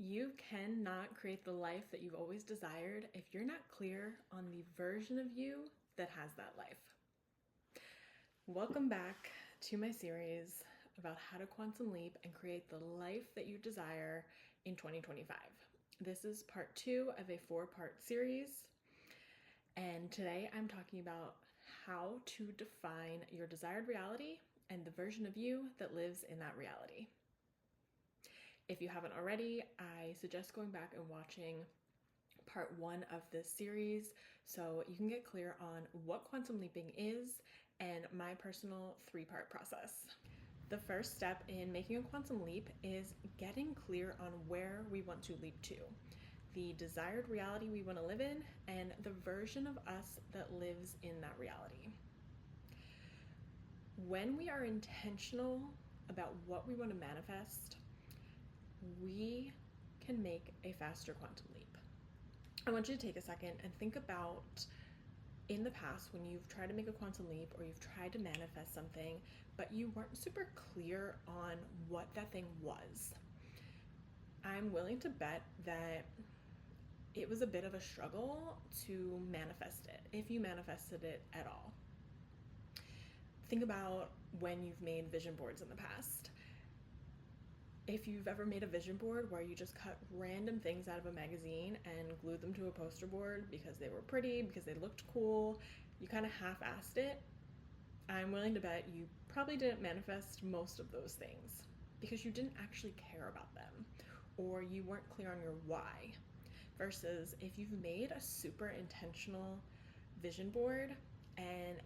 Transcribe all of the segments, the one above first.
You cannot create the life that you've always desired if you're not clear on the version of you that has that life. Welcome back to my series about how to quantum leap and create the life that you desire in 2025. This is part 2 of a 4-part series, and today I'm talking about how to define your desired reality and the version of you that lives in that reality. If you haven't already, I suggest going back and watching part 1 of this series so you can get clear on what quantum leaping is and my personal 3-part process. The first step in making a quantum leap is getting clear on where we want to leap to, the desired reality we want to live in, and the version of us that lives in that reality. When we are intentional about what we want to manifest, we can make a faster quantum leap. I want you to take a second and think about in the past when you've tried to make a quantum leap or you've tried to manifest something, but you weren't super clear on what that thing was. I'm willing to bet that it was a bit of a struggle to manifest it, if you manifested it at all. Think about when you've made vision boards in the past. If you've ever made a vision board where you just cut random things out of a magazine and glued them to a poster board because they were pretty, because they looked cool, you kind of half-assed it, I'm willing to bet you probably didn't manifest most of those things because you didn't actually care about them or you weren't clear on your why. Versus if you've made a super intentional vision board and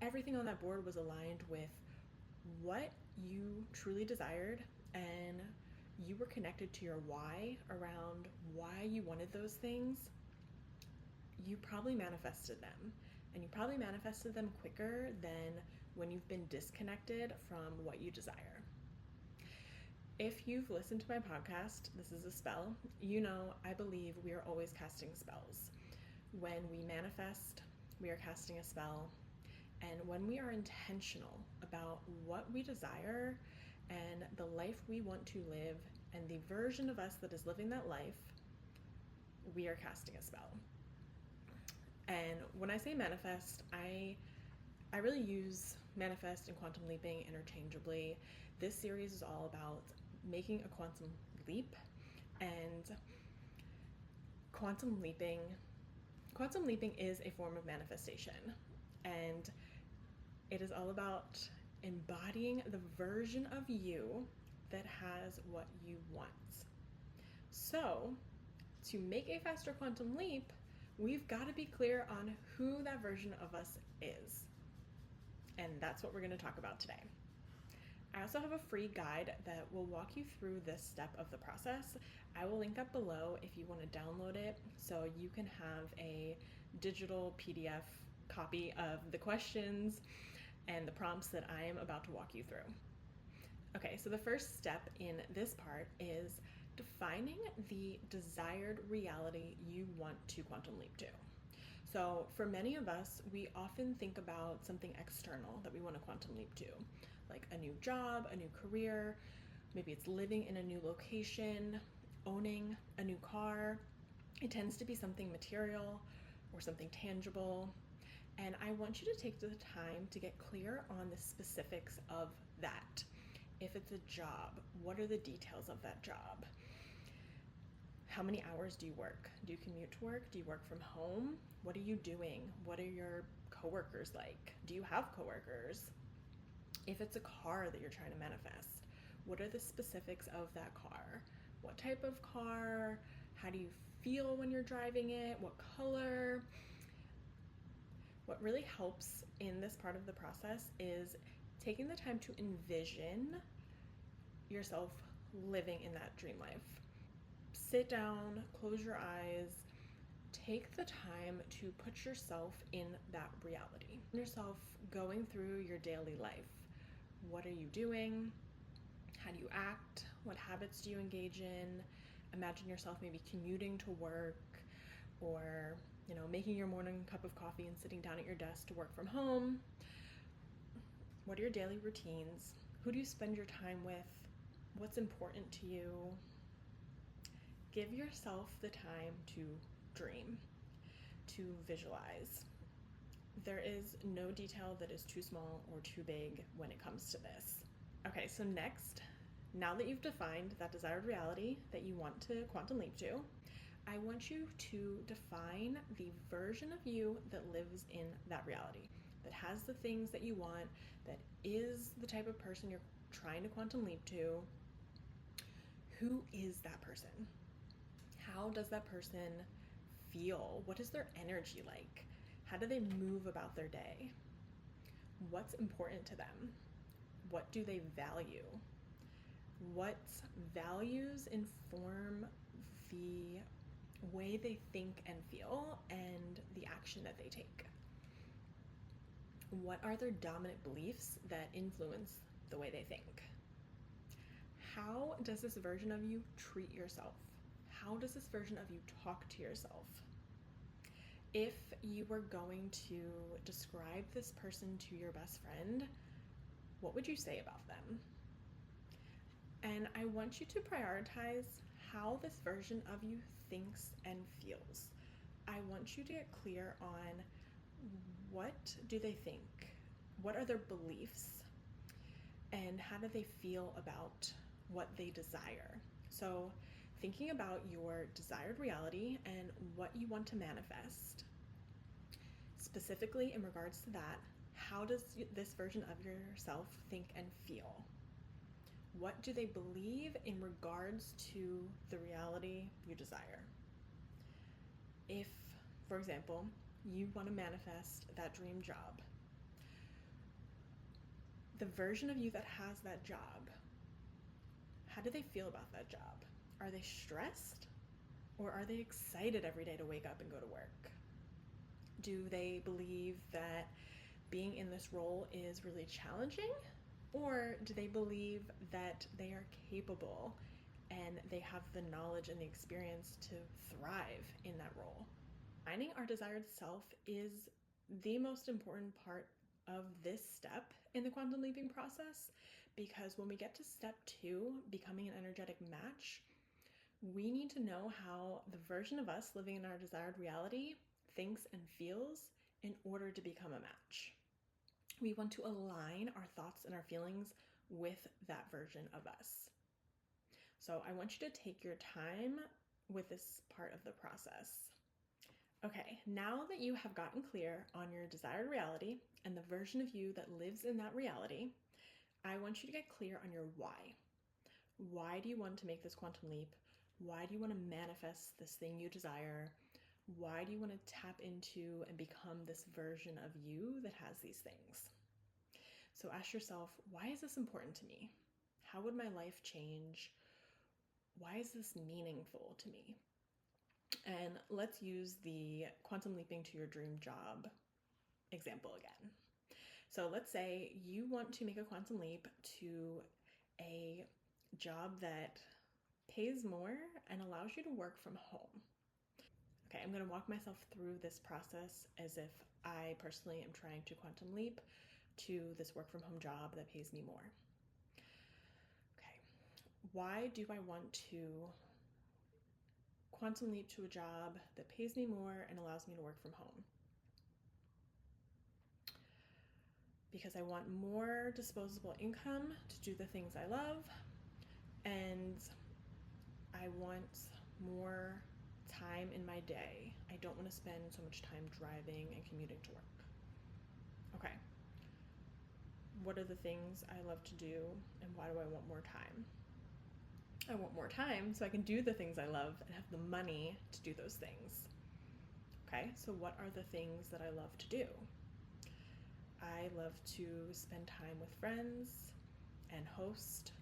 everything on that board was aligned with what you truly desired and you were connected to your why around why you wanted those things, you probably manifested them. And you probably manifested them quicker than when you've been disconnected from what you desire. If you've listened to my podcast, This is a Spell, you know I believe we are always casting spells. When we manifest, we are casting a spell. And when we are intentional about what we desire and the life we want to live and the version of us that is living that life, we are casting a spell. And when I say manifest, I really use manifest and quantum leaping interchangeably. This series is all about making a quantum leap, and quantum leaping is a form of manifestation, and it is all about embodying the version of you that has what you want. So, to make a faster quantum leap, we've got to be clear on who that version of us is. And that's what we're going to talk about today. I also have a free guide that will walk you through this step of the process. I will link up below if you want to download it so you can have a digital PDF copy of the questions and the prompts that I am about to walk you through. Okay, so the first step in this part is defining the desired reality you want to quantum leap to. So for many of us, we often think about something external that we want to quantum leap to, like a new job, a new career, maybe it's living in a new location, owning a new car. It tends to be something material or something tangible. And I want you to take the time to get clear on the specifics of that. If it's a job, what are the details of that job? How many hours do you work? Do you commute to work? Do you work from home? What are you doing? What are your coworkers like? Do you have coworkers? If it's a car that you're trying to manifest, what are the specifics of that car? What type of car? How do you feel when you're driving it? What color? What really helps in this part of the process is taking the time to envision yourself living in that dream life. Sit down, close your eyes, take the time to put yourself in that reality. Yourself going through your daily life. What are you doing? How do you act? What habits do you engage in? Imagine yourself maybe commuting to work or making your morning cup of coffee and sitting down at your desk to work from home. What are your daily routines? Who do you spend your time with? What's important to you? give yourself the time to dream, to visualize. There is no detail that is too small or too big when it comes to this. Okay, so next, now that you've defined that desired reality that you want to quantum leap to, I want you to define the version of you that lives in that reality, that has the things that you want, that is the type of person you're trying to quantum leap to. Who is that person? How does that person feel? What is their energy like? How do they move about their day? What's important to them? What do they value? What values inform the way they think and feel and the action that they take? What are their dominant beliefs that influence the way they think? How does this version of you treat yourself? How does this version of you talk to yourself? If you were going to describe this person to your best friend, what would you say about them? And I want you to prioritize how this version of you thinks and feels. I want you to get clear on what do they think? What are their beliefs? And how do they feel about what they desire? So thinking about your desired reality and what you want to manifest. Specifically in regards to that, how does this version of yourself think and feel? What do they believe in regards to the reality you desire? If, for example, you want to manifest that dream job, the version of you that has that job, how do they feel about that job? Are they stressed? Or are they excited every day to wake up and go to work? Do they believe that being in this role is really challenging? Or do they believe that they are capable and they have the knowledge and the experience to thrive in that role? Finding our desired self is the most important part of this step in the quantum leaping process, because when we get to step 2, becoming an energetic match, we need to know how the version of us living in our desired reality thinks and feels in order to become a match. We want to align our thoughts and our feelings with that version of us. So I want you to take your time with this part of the process. Okay, now that you have gotten clear on your desired reality and the version of you that lives in that reality, I want you to get clear on your why. Why do you want to make this quantum leap? Why do you want to manifest this thing you desire? Why do you want to tap into and become this version of you that has these things? So ask yourself, why is this important to me? How would my life change? Why is this meaningful to me? And let's use the quantum leaping to your dream job example again. So let's say you want to make a quantum leap to a job that pays more and allows you to work from home. Okay, I'm going to walk myself through this process as if I personally am trying to quantum leap to this work from home job that pays me more. Okay, why do I want to quantum leap to a job that pays me more and allows me to work from home? Because I want more disposable income to do the things I love, and I want more time in my day. I don't want to spend so much time driving and commuting to work. Okay. What are the things I love to do, and why do I want more time? I want more time so I can do the things I love and have the money to do those things. Okay, so what are the things that I love to do? I love to spend time with friends and host,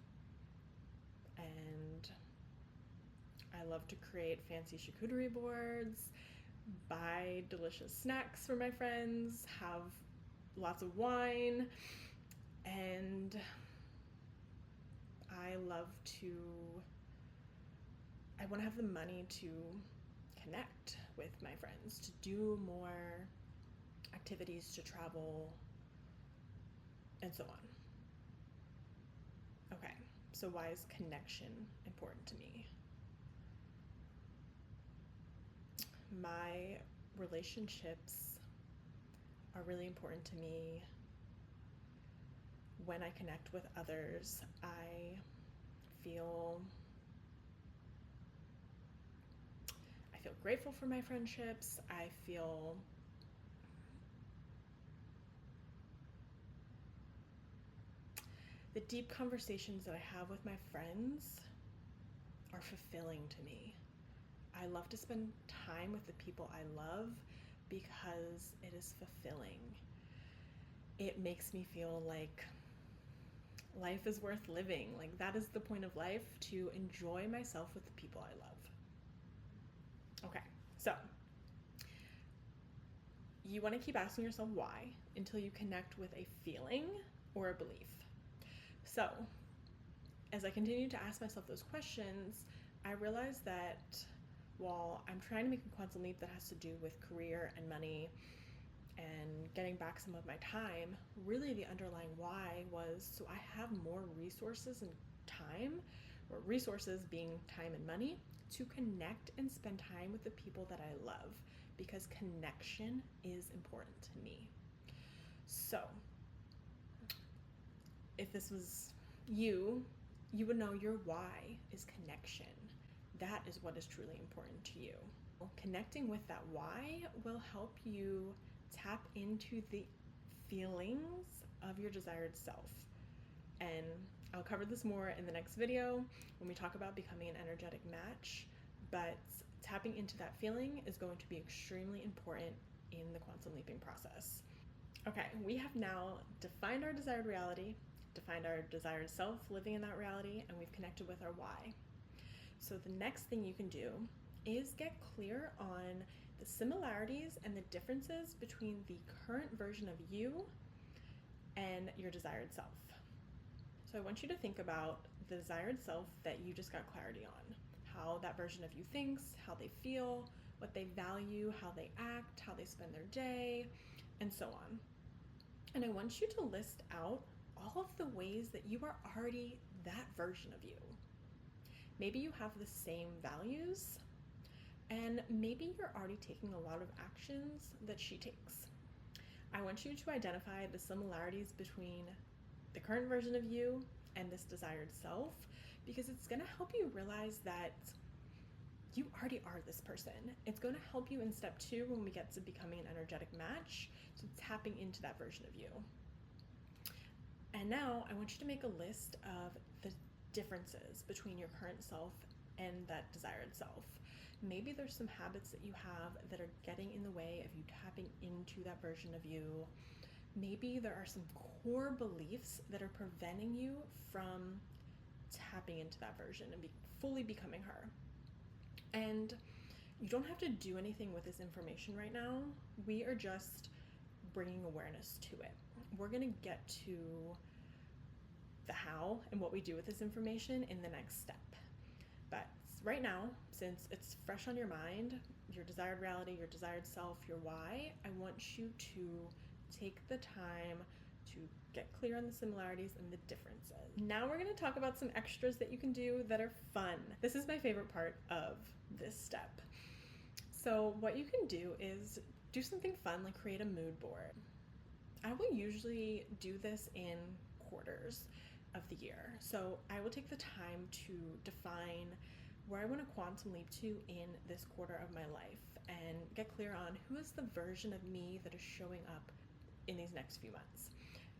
and I love to create fancy charcuterie boards, buy delicious snacks for my friends, have lots of wine, and I want to have the money to connect with my friends, to do more activities, to travel, and so on. Okay, so why is connection important to me? My relationships are really important to me. When I connect with others, I feel grateful for my friendships. I feel the deep conversations that I have with my friends are fulfilling to me. I love to spend time with the people I love because it is fulfilling. It makes me feel like life is worth living. Like, that is the point of life, to enjoy myself with the people I love. Okay, so you want to keep asking yourself why until you connect with a feeling or a belief. So as I continue to ask myself those questions, I realize that while I'm trying to make a quantum leap that has to do with career and money and getting back some of my time, really the underlying why was so I have more resources and time, or resources being time and money, to connect and spend time with the people that I love, because connection is important to me. So if this was you would know your why is connection. That is what is truly important to you. Connecting with that why will help you tap into the feelings of your desired self. And I'll cover this more in the next video when we talk about becoming an energetic match, but tapping into that feeling is going to be extremely important in the quantum leaping process. Okay, we have now defined our desired reality, defined our desired self living in that reality, and we've connected with our why. So the next thing you can do is get clear on the similarities and the differences between the current version of you and your desired self. So I want you to think about the desired self that you just got clarity on, how that version of you thinks, how they feel, what they value, how they act, how they spend their day, and so on. And I want you to list out all of the ways that you are already that version of you. Maybe you have the same values, and maybe you're already taking a lot of actions that she takes. I want you to identify the similarities between the current version of you and this desired self, because it's going to help you realize that you already are this person. It's going to help you in step 2 when we get to becoming an energetic match, so tapping into that version of you. And now I want you to make a list of the differences between your current self and that desired self. Maybe there's some habits that you have that are getting in the way of you tapping into that version of you. Maybe there are some core beliefs that are preventing you from tapping into that version and fully becoming her. And you don't have to do anything with this information right now. We are just bringing awareness to it. We're going to get to the how and what we do with this information in the next step. But right now, since it's fresh on your mind, your desired reality, your desired self, your why, I want you to take the time to get clear on the similarities and the differences. Now we're going to talk about some extras that you can do that are fun. This is my favorite part of this step. So what you can do is do something fun, like create a mood board. I will usually do this in quarters of the year. So I will take the time to define where I want to quantum leap to in this quarter of my life and get clear on who is the version of me that is showing up in these next few months.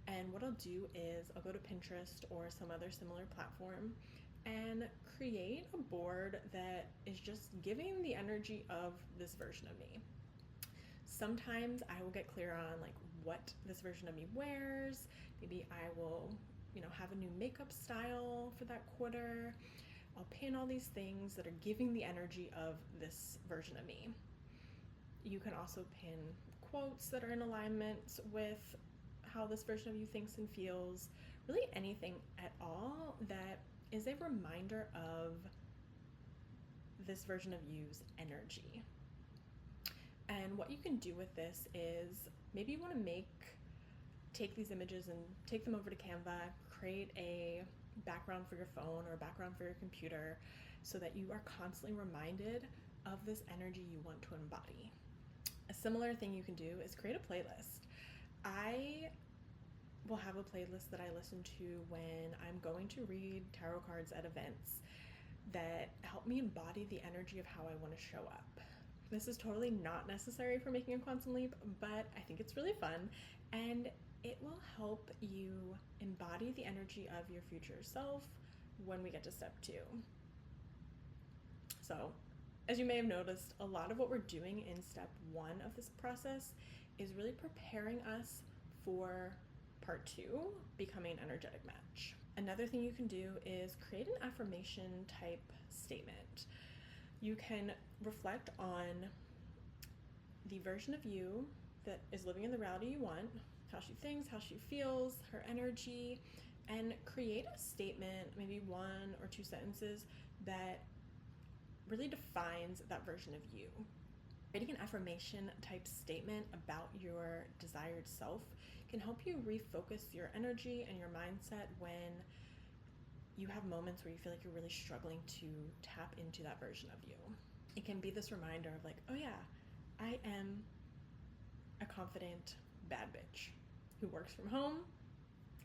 And what I'll do is I'll go to Pinterest or some other similar platform and create a board that is just giving the energy of this version of me. Sometimes I will get clear on like what this version of me wears. Maybe I will, have a new makeup style for that quarter. I'll pin all these things that are giving the energy of this version of me. You can also pin quotes that are in alignment with how this version of you thinks and feels. Really anything at all that is a reminder of this version of you's energy. And what you can do with this is maybe you want to take these images and take them over to Canva, create a background for your phone or a background for your computer so that you are constantly reminded of this energy you want to embody. A similar thing you can do is create a playlist. I will have a playlist that I listen to when I'm going to read tarot cards at events that help me embody the energy of how I want to show up. This is totally not necessary for making a quantum leap, but I think it's really fun, and it will help you embody the energy of your future self when we get to step 2. So, as you may have noticed, a lot of what we're doing in step 1 of this process is really preparing us for part 2, becoming an energetic match. Another thing you can do is create an affirmation type statement. You can reflect on the version of you that is living in the reality you want, how she thinks, how she feels, her energy, and create a statement, maybe 1 or 2 sentences that really defines that version of you. Writing an affirmation type statement about your desired self can help you refocus your energy and your mindset when you have moments where you feel like you're really struggling to tap into that version of you. It can be this reminder of like, oh yeah, I am a confident bad bitch who works from home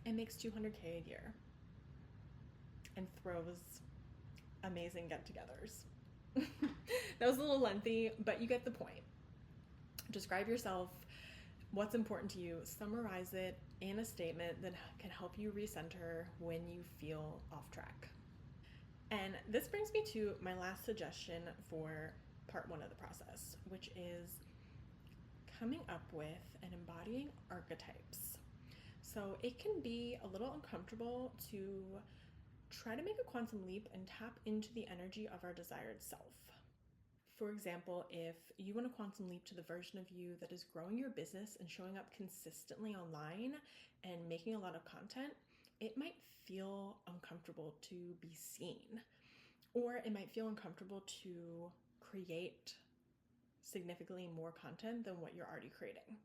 and makes $200K a year and throws amazing get-togethers. That was a little lengthy, but you get the point. Describe yourself, what's important to you, summarize it in a statement that can help you recenter when you feel off track. And this brings me to my last suggestion for part 1 of the process, which is coming up with and embodying archetypes. So it can be a little uncomfortable to try to make a quantum leap and tap into the energy of our desired self. For example, if you want to quantum leap to the version of you that is growing your business and showing up consistently online and making a lot of content, it might feel uncomfortable to be seen, or it might feel uncomfortable to create significantly more content than what you're already creating.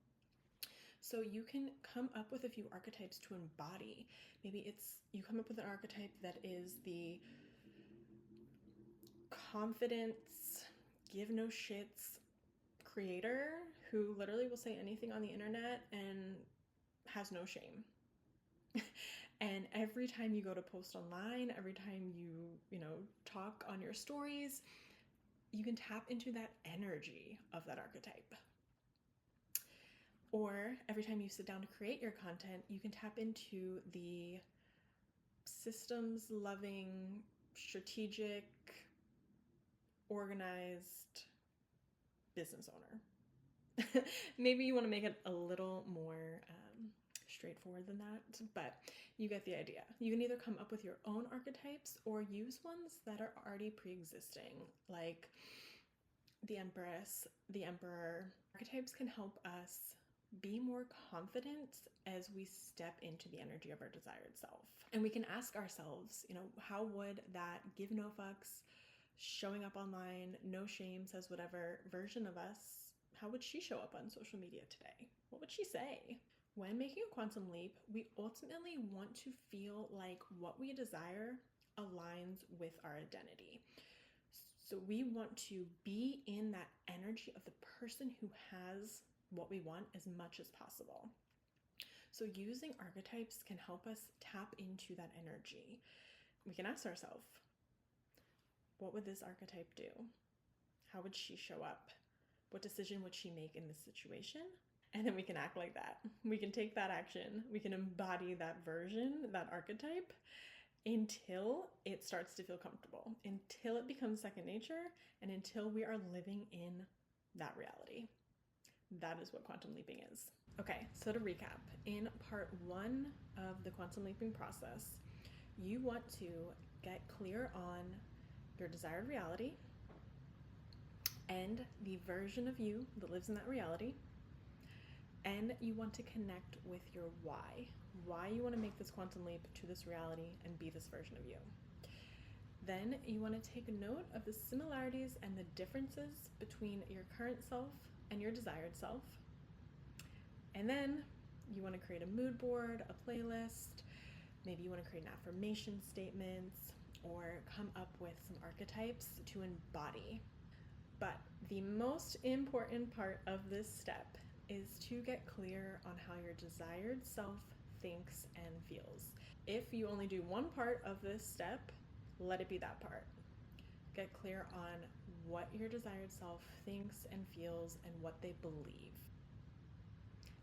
So you can come up with a few archetypes to embody. Maybe it's you come up with an archetype that is the confidence, give no shits creator who literally will say anything on the internet and has no shame. And every time you go to post online, every time you talk on your stories, you can tap into that energy of that archetype. Or every time you sit down to create your content, you can tap into the systems loving, strategic, organized business owner. Maybe you want to make it a little more straightforward than that, but you get the idea. You can either come up with your own archetypes or use ones that are already pre-existing, like the Empress, the Emperor. Archetypes can help us be more confident as we step into the energy of our desired self. And we can ask ourselves, how would that give no fucks, showing up online, no shame, says whatever version of us, how would she show up on social media today? What would she say? When making a quantum leap, we ultimately want to feel like what we desire aligns with our identity. So we want to be in that energy of the person who has what we want as much as possible. So using archetypes can help us tap into that energy. We can ask ourselves, what would this archetype do? How would she show up? What decision would she make in this situation? And then we can act like that. We can take that action. We can embody that version, that archetype, until it starts to feel comfortable, until it becomes second nature, and until we are living in that reality. That is what quantum leaping is. Okay, so to recap, in part 1 of the quantum leaping process, you want to get clear on your desired reality and the version of you that lives in that reality. And you want to connect with your why you want to make this quantum leap to this reality and be this version of you. Then you want to take note of the similarities and the differences between your current self and your desired self. And then you want to create a mood board, a playlist. Maybe you want to create an affirmation statement or come up with some archetypes to embody. But the most important part of this step is to get clear on how your desired self thinks and feels. If you only do one part of this step, let it be that part. Get clear on what your desired self thinks and feels and what they believe.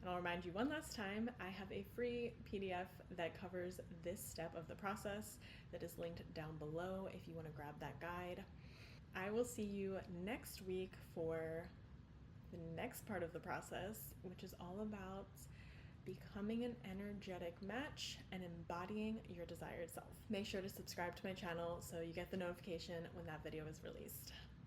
And I'll remind you one last time, I have a free PDF that covers this step of the process that is linked down below if you want to grab that guide. I will see you next week for the next part of the process, which is all about becoming an energetic match and embodying your desired self. Make sure to subscribe to my channel so you get the notification when that video is released.